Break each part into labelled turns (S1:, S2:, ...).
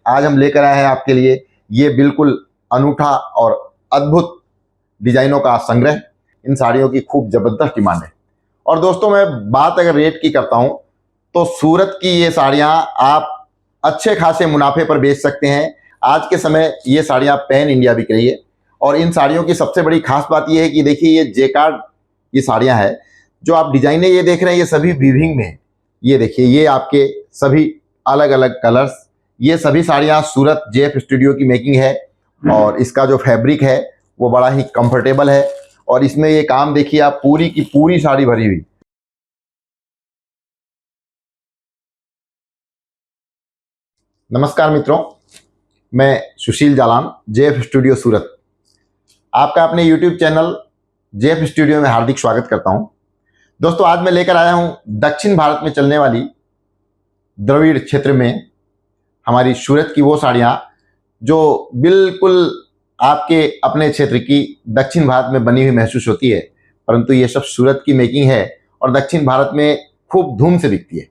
S1: आज हम लेकर आए हैं आपके लिए ये बिल्कुल अनूठा और अद्भुत डिजाइनों का संग्रह। इन साड़ियों की खूब जबरदस्त डिमांड है। और दोस्तों, मैं बात अगर रेट की करता हूं तो सूरत की ये साड़ियां आप अच्छे खासे मुनाफे पर बेच सकते हैं। आज के समय ये साड़ियां पैन इंडिया बिक रही है। और इन साड़ियों की सबसे बड़ी खास बात यह है कि देखिए, ये जेकार्ड की साड़ियां हैं। जो आप डिजाइनें ये देख रहे हैं, ये सभी वीविंग में है। ये देखिए, ये आपके सभी अलग अलग कलर्स, ये सभी साड़ियां सूरत जेएफ स्टूडियो की मेकिंग है। और इसका जो फैब्रिक है वो बड़ा ही कंफर्टेबल है। और इसमें ये काम देखिए, आप पूरी की पूरी साड़ी भरी हुई। नमस्कार मित्रों, मैं सुशील जालान, जेएफ स्टूडियो सूरत, आपका अपने यूट्यूब चैनल जेएफ स्टूडियो में हार्दिक स्वागत करता हूं। दोस्तों, आज मैं लेकर आया हूं दक्षिण भारत में चलने वाली द्रविड़ क्षेत्र में हमारी सूरत की वो साड़ियां जो बिल्कुल आपके अपने क्षेत्र की दक्षिण भारत में बनी हुई महसूस होती है, परंतु ये सब सूरत की मेकिंग है और दक्षिण भारत में खूब धूम से बिकती है।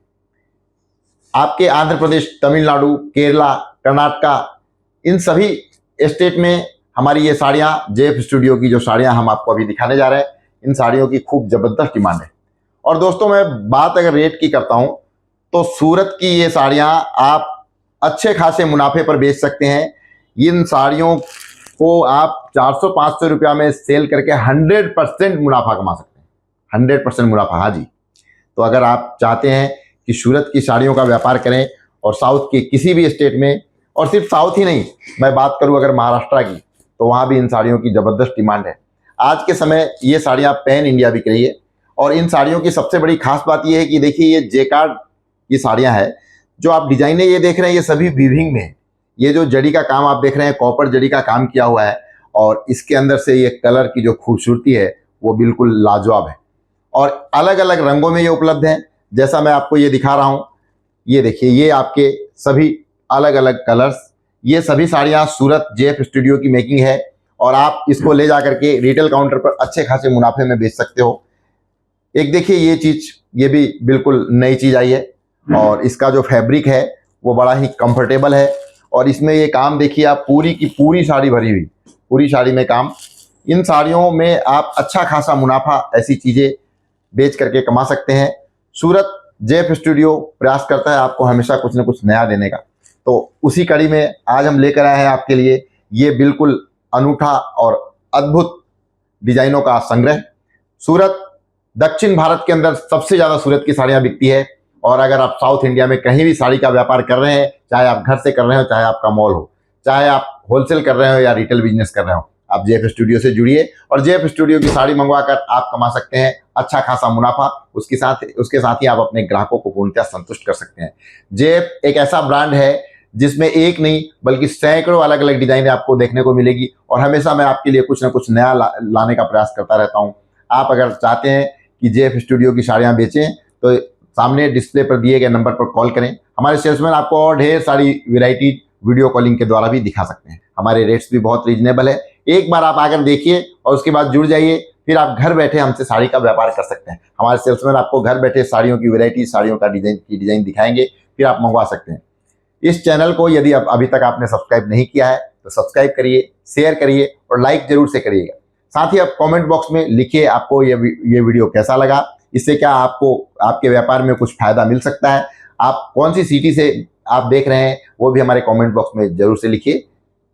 S1: आपके आंध्र प्रदेश, तमिलनाडु, केरला, कर्नाटका, इन सभी स्टेट में हमारी ये साड़ियाँ, जेएफ स्टूडियो की जो साड़ियाँ हम आपको अभी दिखाने जा रहे हैं, इन साड़ियों की खूब जबरदस्त डिमांड है। और दोस्तों, मैं बात अगर रेट की करता हूँ तो सूरत की ये साड़ियाँ आप अच्छे खासे मुनाफे पर बेच सकते हैं। इन साड़ियों को आप 400-500 रुपया में सेल करके 100% मुनाफा कमा सकते हैं। 100% मुनाफा, हाँ जी। तो अगर आप चाहते हैं कि सूरत की साड़ियों का व्यापार करें और साउथ के किसी भी स्टेट में, और सिर्फ साउथ ही नहीं, मैं बात करूं अगर महाराष्ट्र की, तो वहाँ भी इन साड़ियों की ज़बरदस्त डिमांड है। आज के समय ये साड़ियाँ पैन इंडिया बिक रही है। और इन साड़ियों की सबसे बड़ी खास बात यह है कि देखिए, ये जेकार्ड की साड़ियाँ हैं। जो आप डिजाइनें ये देख रहे हैं, ये सभी वीविंग में है। ये जो जड़ी का काम आप देख रहे हैं, कॉपर जड़ी का काम किया हुआ है। और इसके अंदर से ये कलर की जो खूबसूरती है वो बिल्कुल लाजवाब है। और अलग अलग रंगों में ये उपलब्ध है। जैसा मैं आपको ये दिखा रहा हूँ, ये देखिए, ये आपके सभी अलग अलग कलर्स, ये सभी साड़ियाँ सूरत जेएफ स्टूडियो की मेकिंग है। और आप इसको ले जा करके रिटेल काउंटर पर अच्छे खासे मुनाफे में बेच सकते हो। एक देखिए, ये चीज़, ये भी बिल्कुल नई चीज़ आई है। और इसका जो फैब्रिक है वो बड़ा ही कंफर्टेबल है। और इसमें ये काम देखिए, आप पूरी की पूरी साड़ी भरी हुई, पूरी साड़ी में काम। इन साड़ियों में आप अच्छा खासा मुनाफा ऐसी चीज़ें बेच करके कमा सकते हैं। सूरत जेएफ स्टूडियो प्रयास करता है आपको हमेशा कुछ न कुछ नया देने का। तो उसी कड़ी में आज हम लेकर आए हैं आपके लिए ये बिल्कुल अनूठा और अद्भुत डिजाइनों का संग्रह। सूरत दक्षिण भारत के अंदर सबसे ज़्यादा सूरत की साड़ियाँ बिकती है। और अगर आप साउथ इंडिया में कहीं भी साड़ी का व्यापार कर रहे हैं, चाहे आप घर से कर रहे हो, चाहे आपका मॉल हो, चाहे आप होलसेल कर रहे हो या रिटेल बिजनेस कर रहे हो, आप जेएफ स्टूडियो से जुड़िए और जेएफ स्टूडियो की साड़ी मंगवाकर आप कमा सकते हैं अच्छा खासा मुनाफा। उसके साथ ही आप अपने ग्राहकों को पूर्णतः संतुष्ट कर सकते हैं। जेएफ एक ऐसा ब्रांड है जिसमें एक नहीं बल्कि सैकड़ों अलग अलग डिजाइनें आपको देखने को मिलेगी। और हमेशा मैं आपके लिए कुछ ना कुछ नया लाने का प्रयास करता रहता हूँ। आप अगर चाहते हैं कि जेएफ स्टूडियो की साड़ियाँ बेचें तो सामने डिस्प्ले पर दिए गए नंबर पर कॉल करें। हमारे सेल्समैन आपको और ढेर सारी वैरायटी वीडियो कॉलिंग के द्वारा भी दिखा सकते हैं। हमारे रेट्स भी बहुत रीजनेबल है। एक बार आप आकर देखिए और उसके बाद जुड़ जाइए, फिर आप घर बैठे हमसे साड़ी का व्यापार कर सकते हैं। हमारे सेल्समैन आपको घर बैठे साड़ियों की वैरायटी, साड़ियों का डिजाइन दिखाएंगे, फिर आप मंगवा सकते हैं। इस चैनल को यदि आप अभी तक आपने सब्सक्राइब नहीं किया है तो सब्सक्राइब करिए, शेयर करिए और लाइक जरूर से करिएगा। साथ ही आप कमेंट बॉक्स में लिखिए आपको ये वीडियो कैसा लगा, इससे क्या आपको आपके व्यापार में कुछ फायदा मिल सकता है। आप कौन सी सिटी से आप देख रहे हैं वो भी हमारे कमेंट बॉक्स में जरूर से लिखिए।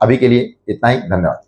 S1: अभी के लिए इतना ही, धन्यवाद।